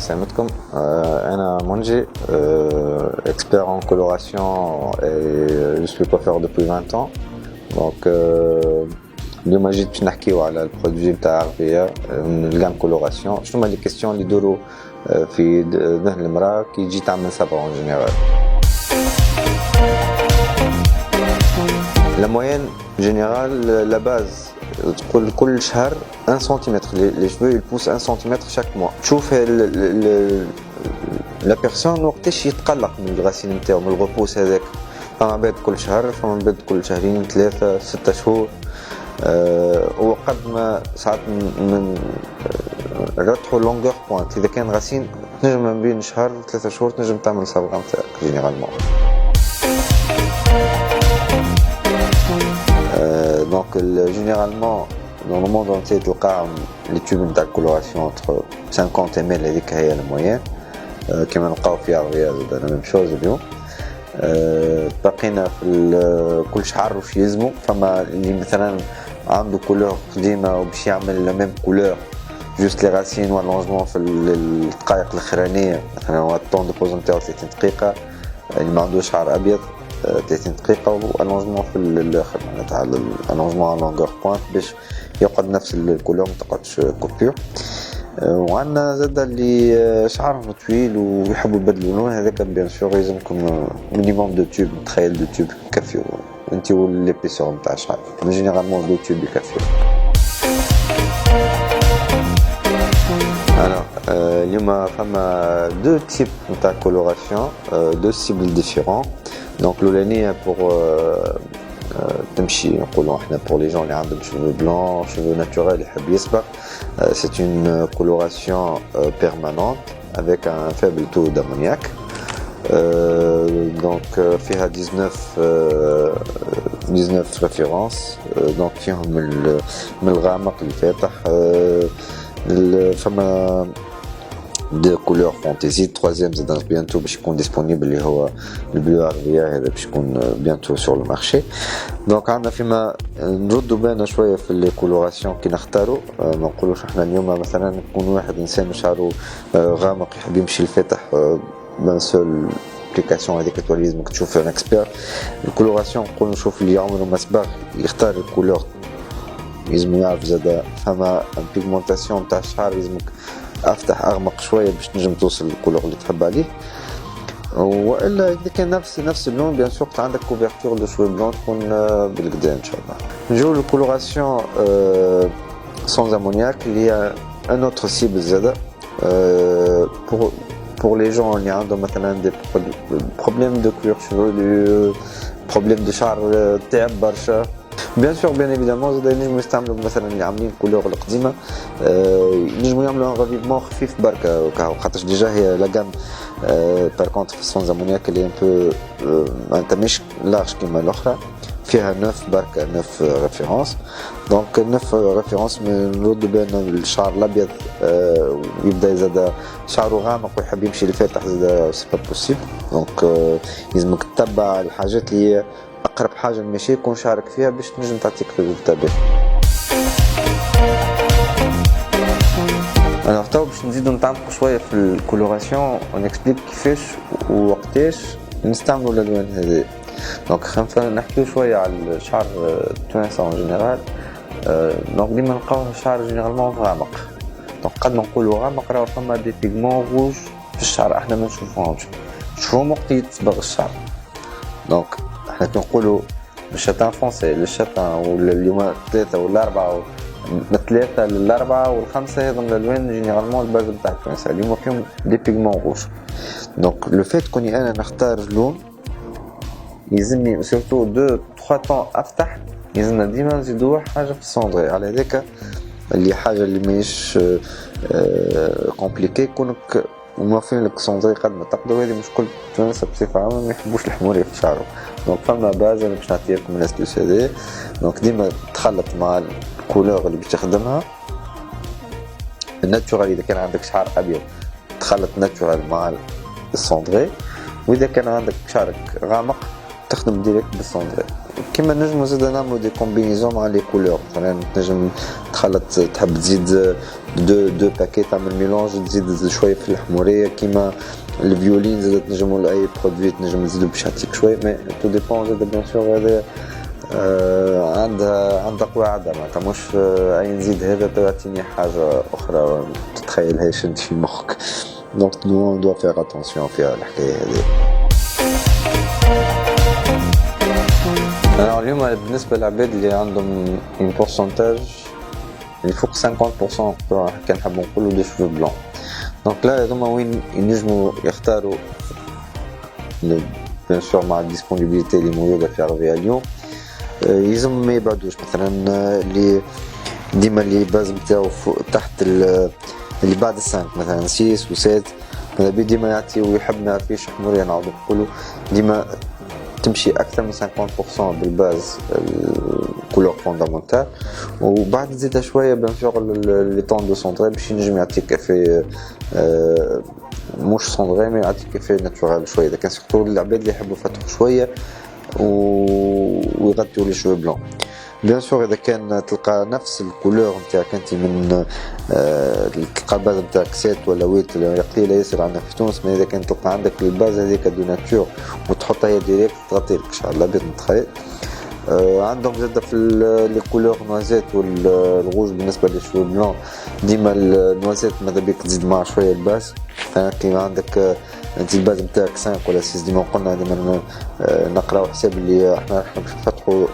سلامتكم. أنا منجي, expert en coloration et je suis coiffeur depuis 20 ans. Donc اليوم جيت باش نحكيو على البرودوي نتاع عربية من الجام كولوراسيون. شنو هما لي كيستيون اللي يدوروا في ذهن المرأة كي تجي تعمل صبغة اون جينيرال. La moyenne générale, la base, كل شهر 1 سنتيمتر. Les cheveux ils poussent 1 سنتيمتر chaque mois. تشوف la personne وقتاش يتقلق من الغسيل نتاعو من الغبوس هذاك. فما بعد كل شهر، فما بعد كل شهرين، 3 6 شهور. وقد ما ساعات من رتحوا لونغور بوينت. إذا كان غسيل تنجم من بين شهر 3 شهور تنجم تعمل صبغة نتاعك جينيرالمون. Donc généralement dans le monde entier تلقى les tubes نتاع الكولوراسيون entre 50 ml هذيك هي الموين. كما نلقاو في عربية زاد لا ميم شوز اليوم. بقينا في كل شهر واش يلزمو. فما اللي مثلا عنده كولور قديمة وباش يعمل لا ميم كولور جوست لي غاسين والونجمون في الدقائق الاخرانية. مثلا هو الطون دو بوز نتاعو 30 دقيقة، اللي ما عندوش شعر ابيض 30 دقيقة والونجمون في الاخر معناتها الونجمون على لونغور بوينت باش يقعد نفس الكولور ما تقعدش كوبيور. وعندنا زاد اللي شعرهم طويل ويحبوا يبدلوا لون. هذاك بيان سور يلزمكم مينيموم دو توب، تخيل دو توب يكفيو انت والليبيسور نتاع الشعر. جينيرالمون دو توب يكفيو. اليوم فما دو تيب نتاع كولوراسيون، دو سيبل ديفيرون. دونك الاولانيه بور تمشي نقولوا احنا بور لي جون اللي عندهم شوفو بلون شوفو ناتوريل يحب يصبغ. C'est une coloration permanente avec un faible taux d'ammoniac. Donc فيها 19 références. Donc فيهم من الغامق للفاتح. فما de couleur fantaisie. Troisième c'est bientôt باش يكون disponible اللي هو البلو عربية. هذا باش يكون bientôt sur le marché. دونك عندنا فيما نردوا بالنا شوية في الكولوراسيون كي نختاروا. ما نقولوش احنا اليوم مثلا نكون واحد انسان شعره غامق يحب يمشي الفاتح من سول ابليكاسيون هذيك تولي لازمك تشوف ان اكسبير. الكولوراسيون نقولوا نشوف اللي عمره ما صبغ يختار الكولور. لازم يعرف زاد فما بيغمونتاسيون تاع الشعر لازمك افتح اغمق شويه باش تنجم توصل للكولور اللي تحب عليه. والا اذا كان نفس اللون بيان سور عندك كوفرتور دو شوي بلون تكون بالقدا ان شاء الله. نجيو للكولوراسيون سون امونياك اللي هي ان اوتر سيبل زاده pour les gens اللي عندهم مثلا دي بروبليم دو كولور شيفولو، بروبليم دو شعر تعب برشا. بيان سور بيان ايفيدامون زاد نجمو يستعملوا مثلا اللي عاملين كولور القديمه. نجمو يعملوا ان ريفيفمون خفيف بركه خاطرش ديجا هي لا جام بار كونتر في سون امونياك اللي ان بو معناتها مش لارج كيما الاخرى. فيها 9 بركه 9 ريفيرونس. دونك 9 ريفيرونس نردوا بالنا الشعر الابيض ويبدا يزاد شعره غامق ويحب يمشي لفاتح زاد سي با بوسيبل. دونك لازمك تتبع الحاجات اللي هي اقرب حاجه للمشي يكون شعرك فيها باش تنجم تعطيك ريزولتا باهي. انا تو باش نزيدو نتعمقوا شويه في الكولوراسيون ونكسبليك كيفاش ووقتاش نستعملوا الالوان هذه. دونك خلينا نحكيو شويه على الشعر التونسي اون جينيرال. دونك ديما نلقاو الشعر جينيرالمون غامق. دونك قد ما نقولوا غامق راه فما دي بيغمون روج في الشعر احنا ما نشوفوهمش، نشوفوهم وقت يتصبغ الشعر. دونك احنا كنقولوا الشاتان فونسي للشاتان واليوم 3 ولا 4 من 3 ل4 وال5 هذم الالوان جينيرالمون الباز نتاع التونسي اليوم فيهم دي بيغمون روج. دونك لو فيت كوني انا نختار لون يلزمني سورتو 2 3 طون افتح. يلزمنا ديما نزيدو حاجه في السوندري على هذاك اللي حاجه اللي ماهيش كومبليكي. كونك وموفين لك سوندري قد ما تقدروا. هذه مشكل التونس بصفه عامه ما يحبوش الحموريه في شعرهم. دونك فما باز انا باش نعطي لكم الاستوس هذا. دونك ديما تخلط مع الكولور اللي باش تخدمها الناتشورال. اذا كان عندك شعر ابيض تخلط ناتشورال مع السوندري، واذا كان عندك شعرك غامق تخدم ديريكت بالسوندري. كيما نجمو زادا نعملو دي كومبينيزون مع لي كولور، مثلا تنجم تخلط تحب تزيد دو باكي تعمل ميلونج تزيد شويه في الحموريه، كيما الفيولين زادا تنجمو لاي برودوي تنجم تزيدو باش يعطيك شويه، مي تو ديبون زادا بيان سور هذا عندها قواعدها معناتها مش اي نزيد هذا تعطيني حاجه اخرى تتخيلهاش انت في مخك. دونك نو دو فير اتونسيون في الحكايه هذه. اليوم بالنسبه للعباد اللي عندهم ان بورسونتاج اللي فوق 50% كان نحب نقولوا دي شوفو بلون، دونك لا هذوما وين ينجموا يختاروا بيان سور مع الديسبونيبيليتي اللي موجوده في عربيه اليوم، يلزم ما يبعدوش مثلا اللي ديما اللي باز نتاعو تحت اللي بعد السانك مثلا 6 و 7 هذا ديما يعطي ويحب ما يعطيش حموريه نعاودو نقولوا ديما تمشي اكثر من 50% بالباز الكولور فوندامونتال، وبعد تزيدها شويه بيان سور لي طون دو سونطري باش ينجم يعطيك كافي مش سونطري مي يعطيك كافي ناتورال شويه، اذا كان سورتو العباد اللي يحبوا يفتحوا شويه ويغطيو لي شوي بلون. بيان سور اذا كان تلقى نفس الكولور نتاعك انت من تلقى الباز نتاعك 7 ولا 8 قليله ياسر عندنا في تونس، ما اذا كان تلقى عندك الباز هذيك دو ناتور وتحطها هي ديريكت تغطي لك ان شاء الله بيض متخيل. عندهم زاده في لي كولور نوازيت والغوج بالنسبه للشوي بلون، ديما النوازيت ماذا بيك تزيد مع شويه الباز، كيما عندك انت الباز نتاعك 5 ولا 6 ديما قلنا ديما نقراو حساب اللي احنا باش نفتحوا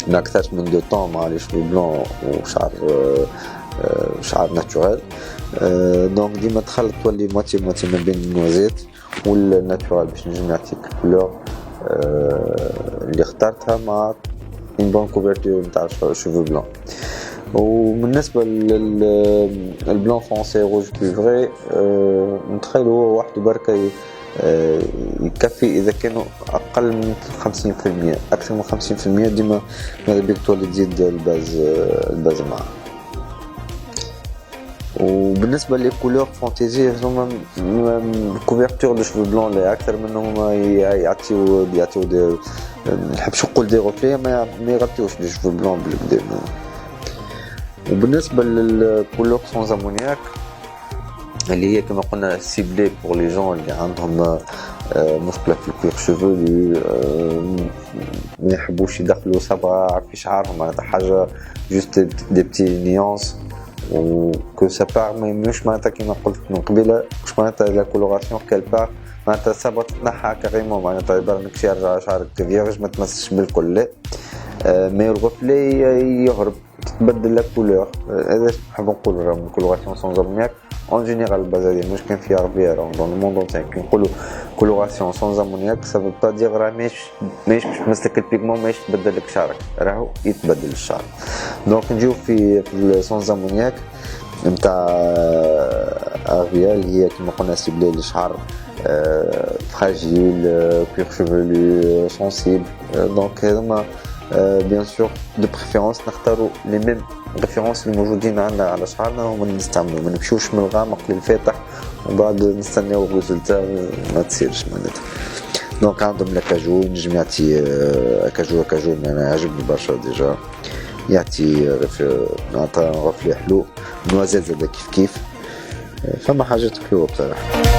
ما اكثرش من 2 طون مع لي شوي بلون وشعر ناتورال، دونك ديما تخلط تولي موتي ما بين النوازيت والناتورال باش نجم يعطيك الكولور اللي اخترتها مع ان بون كوفرتور نتاع شوفو بلون. وبالنسبه للبلون فرونسي روج بلو فري نتخيل هو وحده بركه يكفي اذا كانوا اقل من 50%، اكثر من 50% ديما ماذا بيك تولي تزيد الباز معاه. وبالنسبه للكولور فانتازي هما الكوفرتور دو شوفو بلون اللي اكثر منهم يعطيو نحبش نقول دي روفلي ما يغطيوش لي شوفو بلون بالكدا. وبالنسبه للكولور سون امونياك اللي هي كما قلنا سيبلي بور لي جون اللي عندهم مشكله في الكوير شوفولو ما يحبوش يدخلوا صبغه في شعرهم، معناتها حاجه جوست دي بتي نيونس وكو سا بار مش معناتها كيما قلت من قبيله مش معناتها لا كولوراسيون كال بار معناتها صبغه تتنحى كاريمون، معناتها يبانك يرجع شعرك فيرج ما تمسش بالكل لا مي الغفلي يهرب تتبدل لا كولور. هذا نحب نقول راهم كولوراسيون سون امونياك اون جينيرال بازالي مش كان في عربيه راهم دون لو موند انتير كي نقولوا كولوراسيون سون امونياك سا فو با دير راه ماهيش تمسك البيغمون ماهيش تبدل لك شعرك، راهو يتبدل الشعر. دونك نجيو في سون امونياك نتاع اريال هي كيما قلنا سيبلي للشعر فراجيل كوير شوفولو سونسيبل، دونك هذوما بيان سور دو بريفيرونس نختاروا لي ميم ريفيرونس اللي موجودين عندنا على شعرنا وما نستعملوا، ما نمشيوش من الغامق للفاتح وبعد نستناو الريزلتا ما تصيرش معناتها. دونك عندهم لاكاجو نجم يعطي كاجو انا عجبني برشا ديجا يعطي معناتها غفلي حلو، نوازيت زادا كيف فما حاجات حلوه بصراحه.